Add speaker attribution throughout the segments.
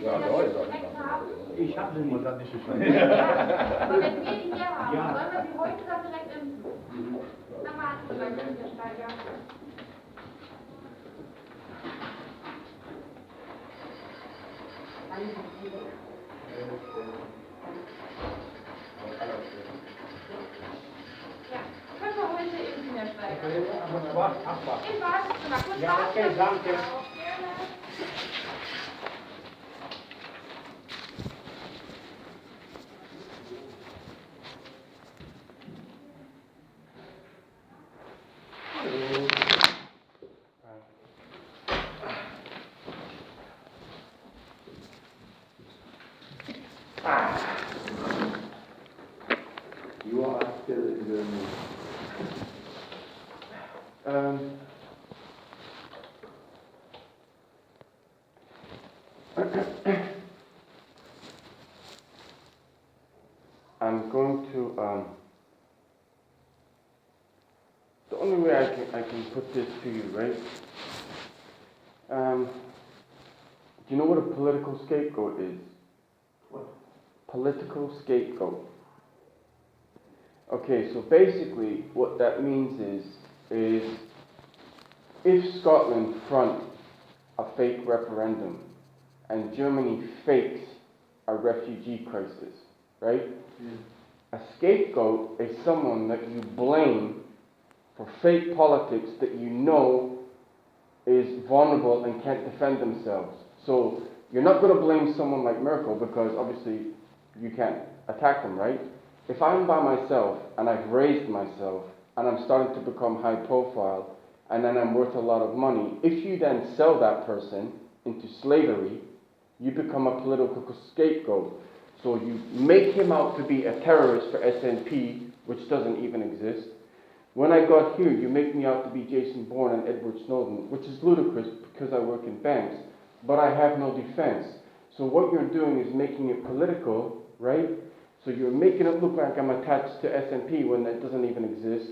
Speaker 1: Ja,
Speaker 2: wir
Speaker 1: ist
Speaker 2: direkt haben.
Speaker 3: Ich habe sie nicht.
Speaker 2: Aber wenn wir die hier haben, sollen wir sie heute dann direkt impfen? Dann warten wir gleich, wenn wir steigern. Ja, können wir heute impfen, Herr Steiger? Im Wartezimmer. Kurz
Speaker 3: Ja, okay,
Speaker 2: warten,
Speaker 3: danke.
Speaker 2: auch gerne.
Speaker 4: You are still in Germany.
Speaker 5: I'm going to, the only way I can put this to you, right? Do you know what a political scapegoat is?
Speaker 4: What?
Speaker 5: Political scapegoat. Okay, so basically what that means is if Scotland front a fake referendum and Germany fakes a refugee crisis, right? A scapegoat is someone that you blame for fake politics that you know is vulnerable and can't defend themselves. So you're not going to blame someone like Merkel because obviously you can't attack them, right? If I'm by myself and I've raised myself and I'm starting to become high profile and then I'm worth a lot of money, if you then sell that person into slavery, you become a political scapegoat. So you make him out to be a terrorist for SNP, which doesn't even exist. When I got here, you make me out to be Jason Bourne and Edward Snowden, which is ludicrous because I work in banks, but I have no defense. So what you're doing is making it political, right? So you're making it look like I'm attached to SNP when that doesn't even exist.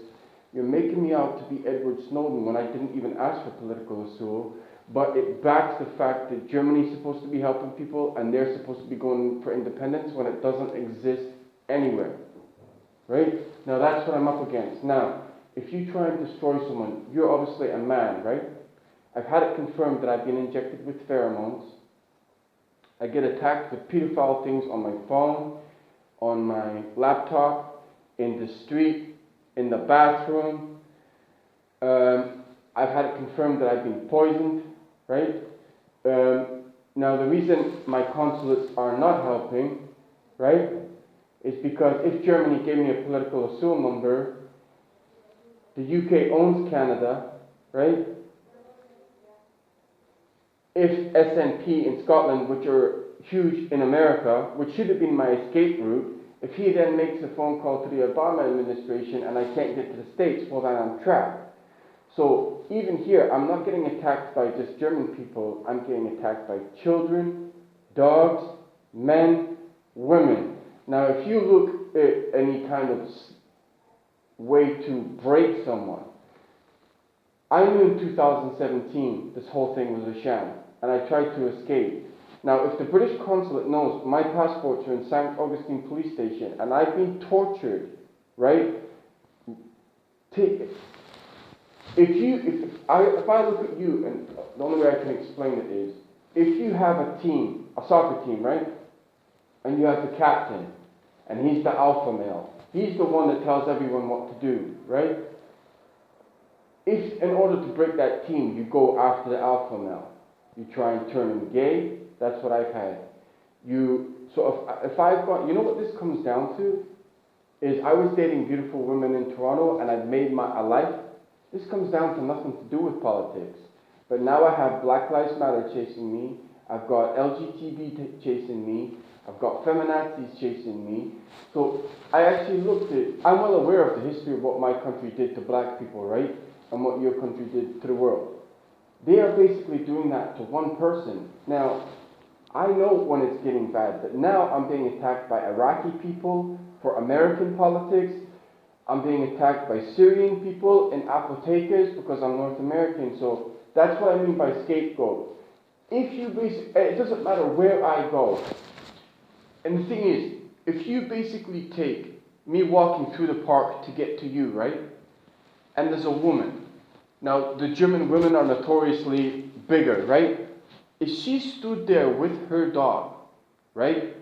Speaker 5: You're making me out to be Edward Snowden when I didn't even ask for political asylum, but it backs the fact that Germany's supposed to be helping people and they're supposed to be going for independence when it doesn't exist anywhere, right? Now that's what I'm up against. Now, if you try and destroy someone, you're obviously a man, right? I've had it confirmed that I've been injected with pheromones. I get attacked with pedophile things on my phone, on my laptop, in the street, in the bathroom. I've had it confirmed that I've been poisoned, right? Now the reason my consulates are not helping, right, is because if Germany gave me a political asylum number, the UK owns Canada, right? If SNP in Scotland, which are huge in America, which should have been my escape route, if he then makes a phone call to the Obama administration and I can't get to the States, well then I'm trapped. So even here, I'm not getting attacked by just German people, I'm getting attacked by children, dogs, men, women. Now if you look at any kind of way to break someone, I knew in 2017 this whole thing was a sham, and I tried to escape. Now, if the British consulate knows my passports are in St. Augustine police station, and I've been tortured, right? If I look at you, and the only way I can explain it is, if you have a team, a soccer team, right? And you have the captain, and he's the alpha male. He's the one that tells everyone what to do, right? If in order to break that team, you go after the alpha male, you try and turn him gay, that's what I've had. If I've got, you know what this comes down to? Is I was dating beautiful women in Toronto and I've made a life. This comes down to nothing to do with politics. But now I have Black Lives Matter chasing me, I've got LGBT chasing me, I've got feminazis chasing me. So I actually I'm well aware of the history of what my country did to black people, right? And what your country did to the world. They are basically doing that to one person. Now, I know when it's getting bad, but now I'm being attacked by Iraqi people for American politics. I'm being attacked by Syrian people in apothekas because I'm North American. So that's what I mean by scapegoat. if you it doesn't matter where I go. And the thing is, if you basically take me walking through the park to get to you, right? And there's a woman. Now, the German women are notoriously bigger, right? If she stood there with her dog, right?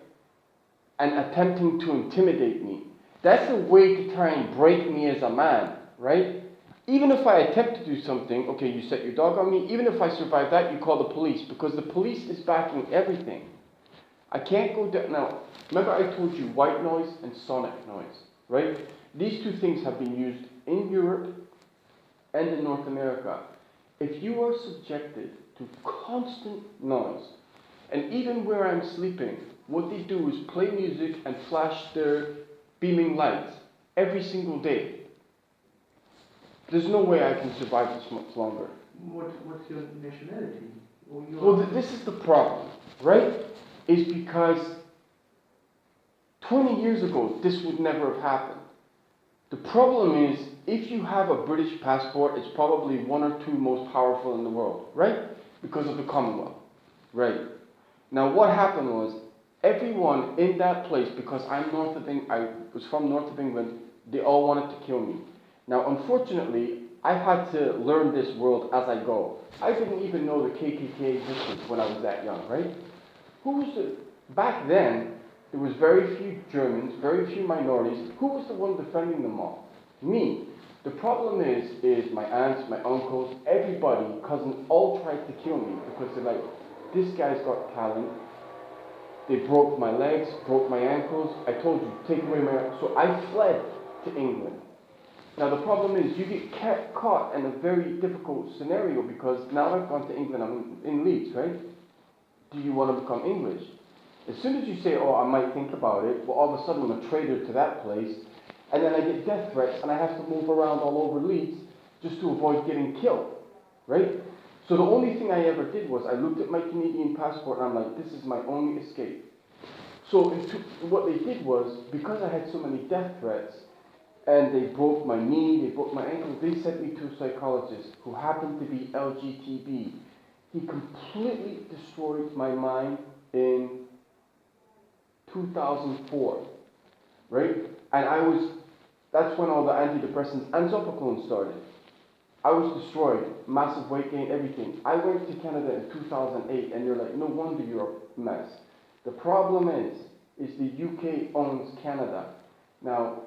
Speaker 5: And attempting to intimidate me, that's a way to try and break me as a man, right? Even if I attempt to do something, okay, you set your dog on me, even if I survive that, you call the police, because the police is backing everything. I can't go down. Now, remember I told you white noise and sonic noise, right? These two things have been used in Europe and in North America. If you are subjected to constant noise, and even where I'm sleeping, what they do is play music and flash their beaming lights every single day. There's no way I can survive this much longer.
Speaker 4: What's your nationality?
Speaker 5: Well, this is the problem, right? Is because 20 years ago, this would never have happened. The problem is, if you have a British passport, it's probably one or two most powerful in the world, right? Because of the Commonwealth, right? Now, what happened was, everyone in that place, because I was from north of England, they all wanted to kill me. Now, unfortunately, I've had to learn this world as I go. I didn't even know the KKK existed when I was that young, right? Back then, there was very few Germans, very few minorities. Who was the one defending them all? Me. The problem is my aunts, my uncles, everybody, cousins, all tried to kill me because they're like, this guy's got talent. They broke my legs, broke my ankles. I told you, take away so I fled to England. Now the problem is, you get caught in a very difficult scenario because now I've gone to England, I'm in Leeds, right? Do you want to become English? As soon as you say, oh, I might think about it, well, all of a sudden I'm a traitor to that place, and then I get death threats, and I have to move around all over Leeds just to avoid getting killed, right? So the only thing I ever did was I looked at my Canadian passport, and I'm like, this is my only escape. So what they did was, because I had so many death threats, and they broke my knee, they broke my ankle, they sent me to a psychologist who happened to be LGTB. He completely destroyed my mind in 2004, right? And that's when all the antidepressants and Zopiclone started. I was destroyed, massive weight gain, everything. I went to Canada in 2008, and they're like, no wonder you're a mess. The problem is the UK owns Canada. Now,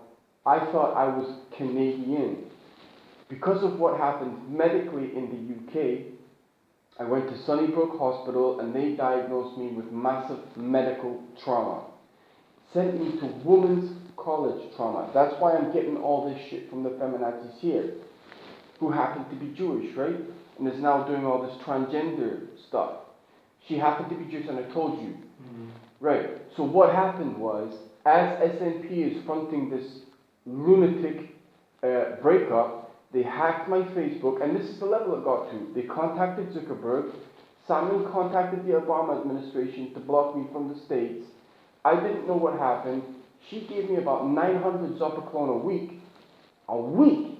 Speaker 5: I thought I was Canadian. Because of what happened medically in the UK, I went to Sunnybrook Hospital and they diagnosed me with massive medical trauma. Sent me to women's college trauma. That's why I'm getting all this shit from the feminazis here, who happen to be Jewish, right? And is now doing all this transgender stuff. She happened to be Jewish, and I told you. Right. So what happened was, as SNP is fronting this lunatic breakup, they hacked my Facebook, and this is the level it got to. They contacted Zuckerberg. Samuel contacted the Obama administration to block me from the States. I didn't know what happened. She gave me about 900 Zopiclone a week. A week!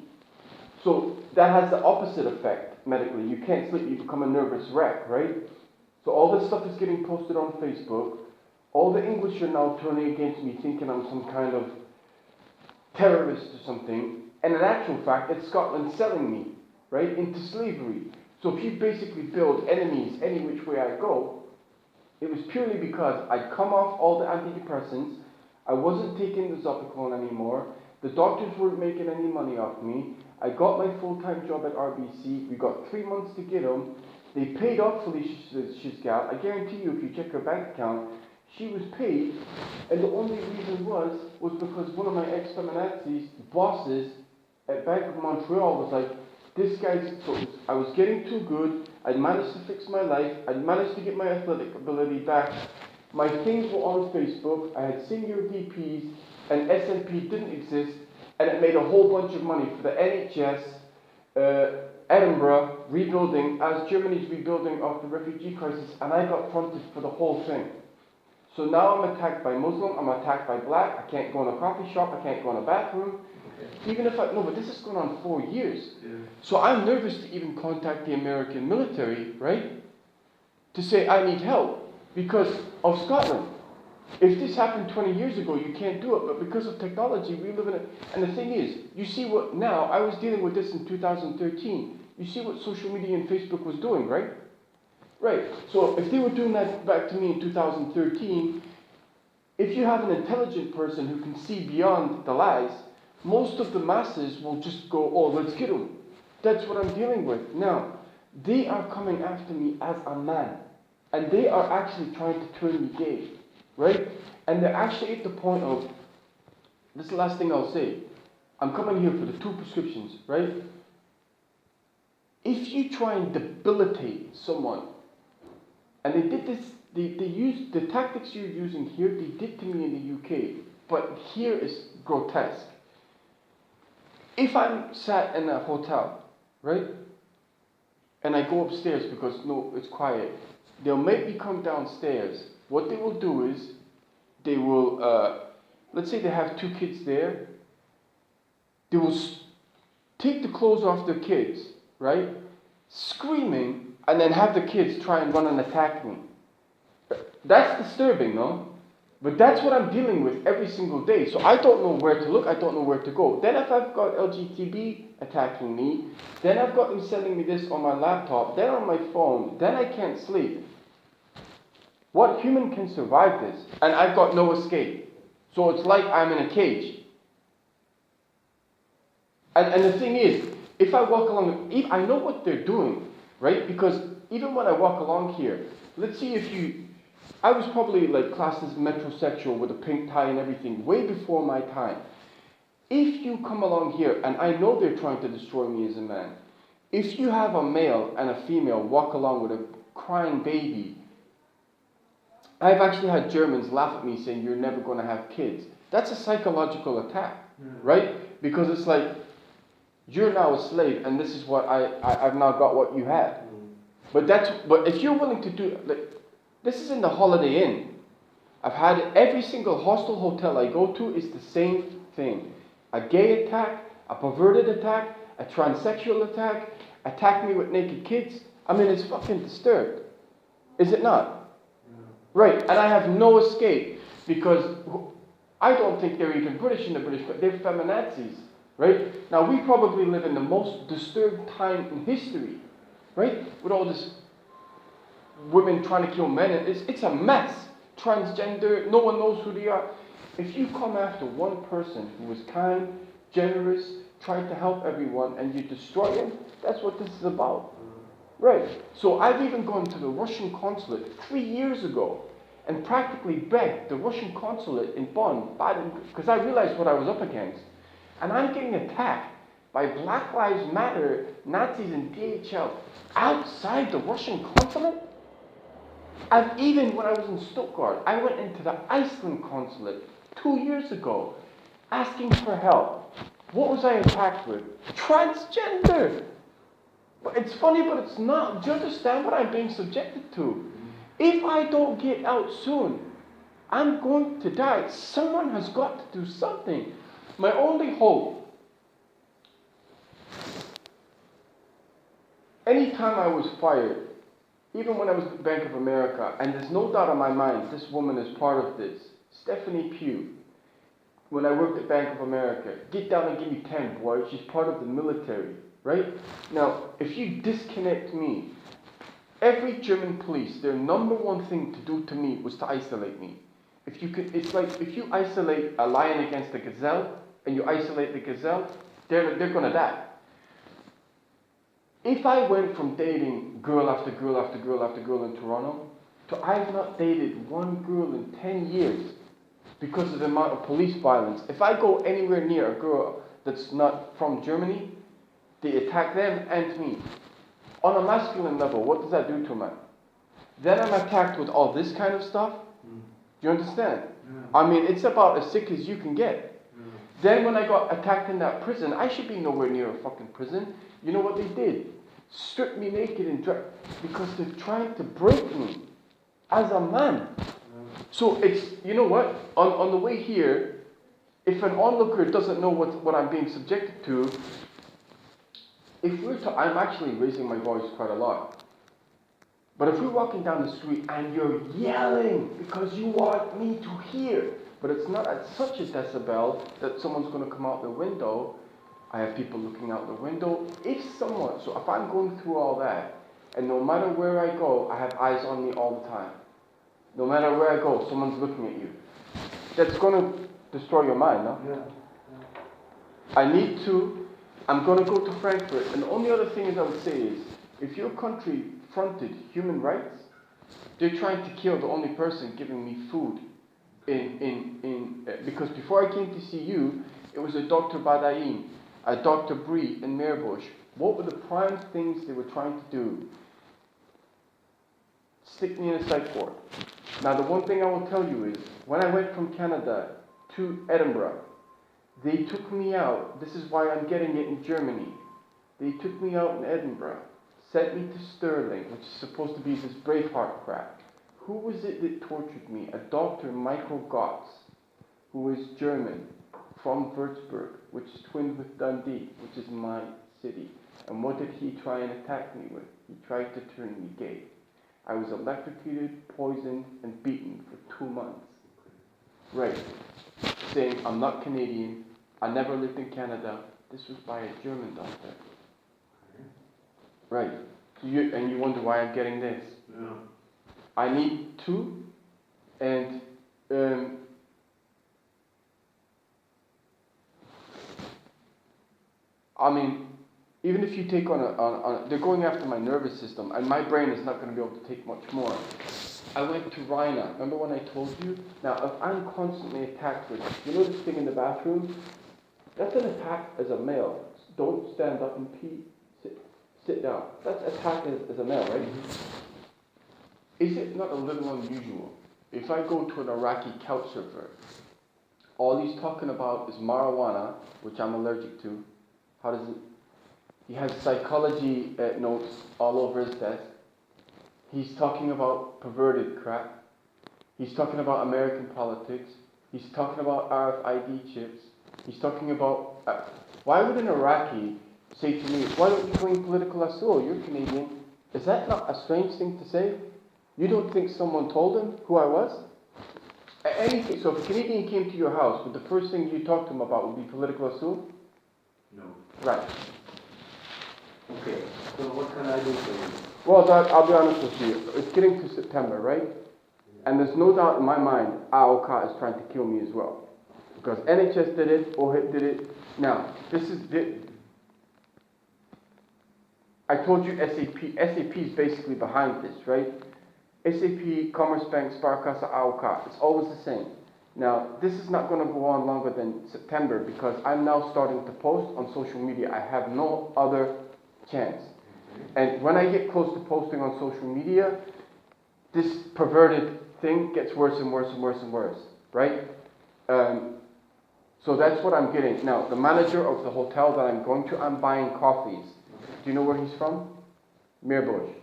Speaker 5: So that has the opposite effect medically. You can't sleep, you become a nervous wreck, right? So all this stuff is getting posted on Facebook. All the English are now turning against me, thinking I'm some kind of terrorist or something. And in actual fact, it's Scotland selling me, right, into slavery. So if you basically build enemies any which way I go, it was purely because I'd come off all the antidepressants, I wasn't taking the Zopiclone anymore, the doctors weren't making any money off me, I got my full-time job at RBC, we got 3 months to get them, they paid off Felicia Schizzgal. I guarantee you, if you check her bank account, she was paid, and the only reason was because one of my ex-feminazis bosses at Bank of Montreal was like, this guy's, so I was getting too good, I'd managed to fix my life, I'd managed to get my athletic ability back, my things were on Facebook, I had senior VPs, and SNP didn't exist, and it made a whole bunch of money for the NHS, Edinburgh, rebuilding, as Germany's rebuilding of the refugee crisis, and I got fronted for the whole thing. So now I'm attacked by Muslim, I'm attacked by black, I can't go in a coffee shop, I can't go in a bathroom. Even if no, but this is going on 4 years. Yeah. So I'm nervous to even contact the American military, right? to say I need help because of Scotland. If this happened 20 years ago, you can't do it, but because of technology, we live in it. And the thing is, you see what now, I was dealing with this in 2013. You see what social media and Facebook was doing, right? Right. So if they were doing that back to me in 2013, if you have an intelligent person who can see beyond the lies, most of the masses will just go, oh, let's get them. That's what I'm dealing with. Now, they are coming after me as a man. And they are actually trying to turn me gay. Right? And they're actually at the point of, this is the last thing I'll say. I'm coming here for the 2 prescriptions, right? If you try and debilitate someone, and they did this, they used the tactics you're using here, they did to me in the UK, but here is grotesque. If I'm sat in a hotel, right, and I go upstairs because, no, it's quiet, they'll make me come downstairs. What they will do is, they will, let's say they have 2 kids there, they will take the clothes off their kids, right, screaming, and then have the kids try and run and attack me. That's disturbing, no? But that's what I'm dealing with every single day. So I don't know where to look, I don't know where to go. Then if I've got LGTB attacking me, then I've got them sending me this on my laptop, then on my phone, then I can't sleep. What human can survive this? And I've got no escape. So it's like I'm in a cage. And the thing is, if I walk along, I know what they're doing, right? Because even when I walk along here, let's see if you, I was probably like classed as metrosexual with a pink tie and everything, way before my time. If you come along here, and I know they're trying to destroy me as a man, if you have a male and a female walk along with a crying baby, I've actually had Germans laugh at me saying, you're never going to have kids. That's a psychological attack, right? Because it's like, you're now a slave, and this is what I've now got what you had. But if you're willing to do, like, this is in the Holiday Inn. I've had it, every single hostel hotel I go to is the same thing. A gay attack, a perverted attack, a transsexual attack me with naked kids. I mean, it's fucking disturbed. Is it not? Right, and I have no escape because I don't think they're even British in the British, but they're feminazis, right? Now, we probably live in the most disturbed time in history, right? With all this women trying to kill men, and it's a mess. Transgender, no one knows who they are. If you come after one person who was kind, generous, tried to help everyone, and you destroy him, that's what this is about. Right. So I've even gone to the Russian consulate 3 years ago and practically begged the Russian consulate in Bonn, because I realized what I was up against. And I'm getting attacked by Black Lives Matter, Nazis and DHL outside the Russian consulate. I've even, when I was in Stuttgart, I went into the Iceland consulate 2 years ago asking for help. What was I attacked with? Transgender! But it's funny, but it's not. Do you understand what I'm being subjected to? If I don't get out soon, I'm going to die. Someone has got to do something. My only hope, anytime I was fired, even when I was at Bank of America, and there's no doubt in my mind, this woman is part of this, Stephanie Pugh, when I worked at Bank of America, get down and give me 10, boy, she's part of the military. Right? Now, if you disconnect me, every German police, their number one thing to do to me was to isolate me. It's like if you isolate a lion against a gazelle, and you isolate the gazelle, they're going to die. If I went from dating girl after girl after girl after girl in Toronto, to I've not dated one girl in 10 years because of the amount of police violence. If I go anywhere near a girl that's not from Germany, they attack them and me. On a masculine level, what does that do to a man? Then I'm attacked with all this kind of stuff. Do you understand? I mean, it's about as sick as you can get. Then when I got attacked in that prison, I should be nowhere near a fucking prison. You know what they did? Stripped me naked and because they're trying to break me as a man. So it's, you know what? On the way here, if an onlooker doesn't know what I'm being subjected to, I'm actually raising my voice quite a lot. But if we're walking down the street and you're yelling because you want me to hear, but it's not at such a decibel that someone's going to come out the window. I have people looking out the window. So if I'm going through all that, and no matter where I go, I have eyes on me all the time. No matter where I go, someone's looking at you. That's going to destroy your mind, no?
Speaker 4: Yeah.
Speaker 5: I'm going to go to Frankfurt, and the only other thing I would say is, if your country fronted human rights, they're trying to kill the only person giving me food. Because before I came to see you, it was a Dr. Badaim, a Dr. Bree in Meerbusch. What were the prime things they were trying to do? Stick me in a psych ward. Now the one thing I will tell you is, when I went from Canada to Edinburgh, they took me out. This is why I'm getting it in Germany. They took me out in Edinburgh, sent me to Stirling, which is supposed to be this Braveheart crap. Who was it that tortured me? A Dr. Michael Gotts, who is German, from Würzburg, which is twinned with Dundee, which is my city. And what did he try and attack me with? He tried to turn me gay. I was electrocuted, poisoned, and beaten for 2 months. Right. Saying, I'm not Canadian, I never lived in Canada. This was by a German doctor. Right. And you wonder why I'm getting this.
Speaker 4: Yeah.
Speaker 5: I need two, and I mean, even if you take on they're going after my nervous system, and my brain is not going to be able to take much more. I went to Rhina. Remember when I told you? Now, if I'm constantly attacked with, you know this thing in the bathroom? That's an attack as a male. Don't stand up and pee. Sit down. That's attack as a male, right? Is it not a little unusual? If I go to an Iraqi couch surfer, all he's talking about is marijuana, which I'm allergic to. How does it? He has psychology notes all over his desk. He's talking about perverted crap. He's talking about American politics. He's talking about RFID chips. He's talking about... why would an Iraqi say to me, why don't you claim political asylum? You're Canadian. Is that not a strange thing to say? You don't think someone told him who I was? Anything. So if a Canadian came to your house, would the first thing you talk to him about would be political asylum?
Speaker 4: No.
Speaker 5: Right.
Speaker 4: Okay, so what can I do for you?
Speaker 5: Well, I'll be honest with you. It's getting to September, right? And there's no doubt in my mind, AOK is trying to kill me as well. Because NHS did it, OHIP did it. Now, this is it. I told you SAP. SAP is basically behind this, right? SAP, Commerzbank, Sparkasse, AOK. It's always the same. Now, this is not going to go on longer than September because I'm now starting to post on social media. I have no other chance. And when I get close to posting on social media, this perverted thing gets worse and worse and worse and worse, right? So that's what I'm getting. Now, the manager of the hotel that I'm going to, I'm buying coffees. Do you know where he's from? Meerbusch.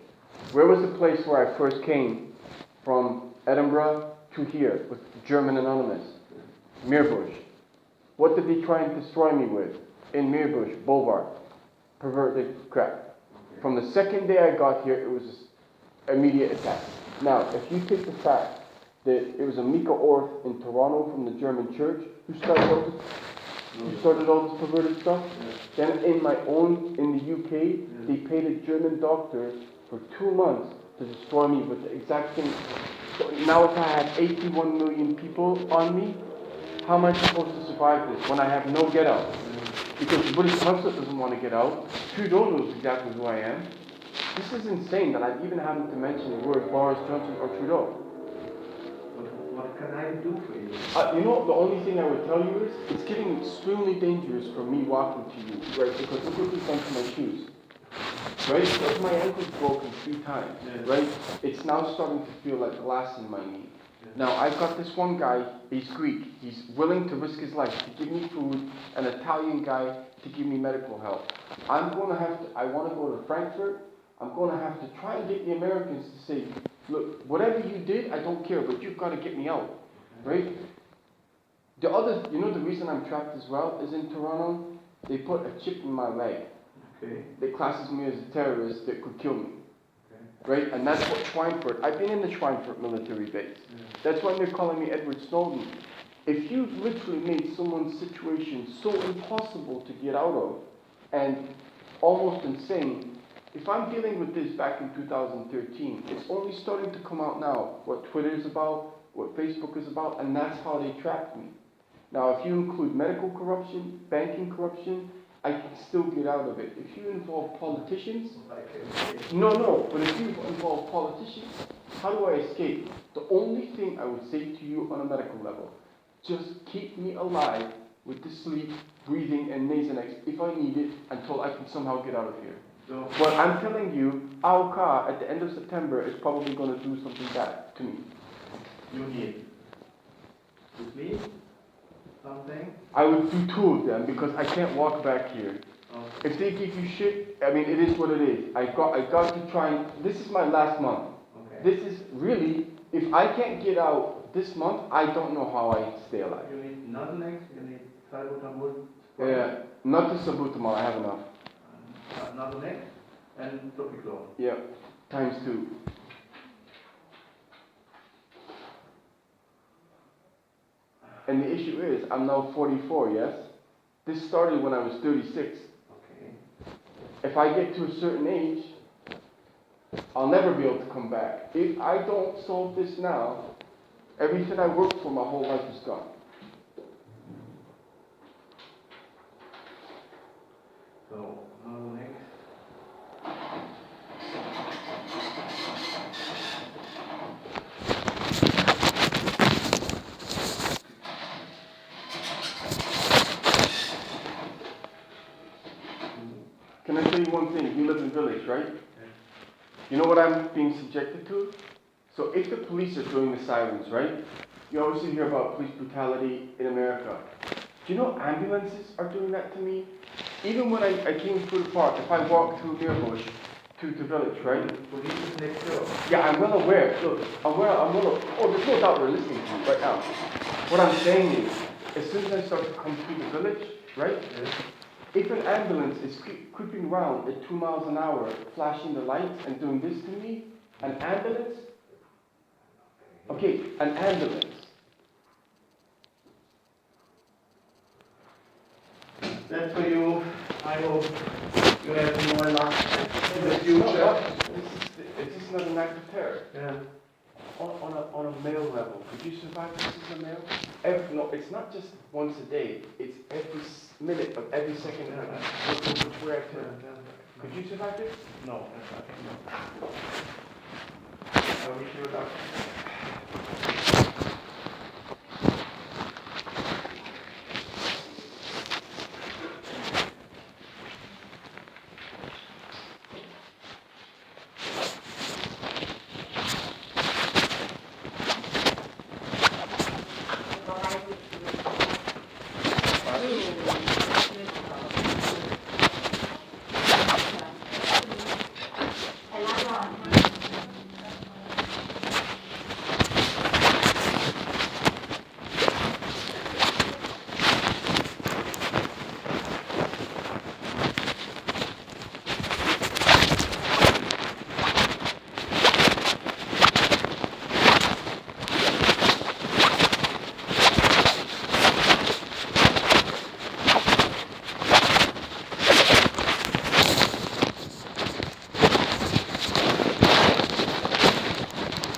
Speaker 5: Where was the place where I first came from Edinburgh to here with German Anonymous? Meerbusch. What did they try and destroy me with? In Meerbusch, Bovard. Perverted crap. From the second day I got here, it was immediate attack. Now, if you take the fact that it was a Mika Orth in Toronto from the German church who started all this perverted stuff, then in the UK, they paid a German doctor for 2 months to destroy me with the exact thing. So now if I have 81 million people on me, how am I supposed to survive this when I have no get out? Because the British consulate doesn't want to get out. Trudeau knows exactly who I am. This is insane that I'm even having to mention the word Boris Johnson or Trudeau.
Speaker 4: What can I do for you?
Speaker 5: You know, the only thing I would tell you is, it's getting extremely dangerous for me walking to you, right? Because look what we've done to my shoes. Right? Because my ankle's broken 3 times, right? It's now starting to feel like glass in my knee. Now, I've got this one guy, he's Greek. He's willing to risk his life to give me food, an Italian guy to give me medical help. I want to go to Frankfurt. I'm going to have to try and get the Americans to say, look, whatever you did, I don't care, but you've got to get me out, right? The reason I'm trapped as well is in Toronto, they put a chip in my leg.
Speaker 4: Okay.
Speaker 5: They classes me as a terrorist that could kill me. right? And that's what Schweinfurt, I've been in the Schweinfurt military base. That's why they're calling me Edward Snowden. If you've literally made someone's situation so impossible to get out of, and almost insane, if I'm dealing with this back in 2013, it's only starting to come out now, what Twitter is about, what Facebook is about, and that's how they trapped me. Now, if you include medical corruption, banking corruption, I can still get out of it. If you involve politicians, no, but if you involve politicians, how do I escape? The only thing I would say to you on a medical level, just keep me alive with the sleep, breathing, and Nasonex if I need it until I can somehow get out of here.
Speaker 4: So,
Speaker 5: But I'm telling you, AOK at the end of September is probably going to do something bad to me.
Speaker 4: you need to sleep, something.
Speaker 5: I would do 2 of them because I can't walk back here.
Speaker 4: Okay.
Speaker 5: If they give you shit, I mean, it is what it is. I got to try and, this is my last month.
Speaker 4: Okay.
Speaker 5: This is really, if I can't get out this month, I don't know how I stay alive.
Speaker 4: You need Nasonex, you need salbutamol.
Speaker 5: Yeah, not the salbutamol, I have enough.
Speaker 4: Nasonex and topiclone.
Speaker 5: Yeah, ×2. And the issue is, I'm now 44, yes? This started when I was 36.
Speaker 4: Okay.
Speaker 5: If I get to a certain age, I'll never be able to come back. If I don't solve this now, everything I worked for my whole life is gone.
Speaker 4: So, Nasonex.
Speaker 5: Can I tell you one thing? You live in village, right? You know what I'm being subjected to? So if the police are doing the sirens, right? You obviously hear about police brutality in America. Do you know ambulances are doing that to me? Even when I came through the park, if I walk through Deerbush to the village, right?
Speaker 4: Police is next door.
Speaker 5: Yeah, I'm well aware. Look, oh, there's no doubt they're listening to you right now. What I'm saying is, as soon as I start to come through the village, right?
Speaker 4: Yes.
Speaker 5: If an ambulance is creeping around at 2 miles an hour, flashing the lights and doing this to me, an ambulance? Okay, an ambulance.
Speaker 4: That's for you. I hope you have more luck in the
Speaker 5: It's
Speaker 4: future.
Speaker 5: just not an act of terror.
Speaker 4: Yeah.
Speaker 5: On a male level, could you survive this as a male? No, it's not just once a day. It's every minute of every second. Which wear I turn. Could you survive this?
Speaker 4: No, that's not. I wish you luck.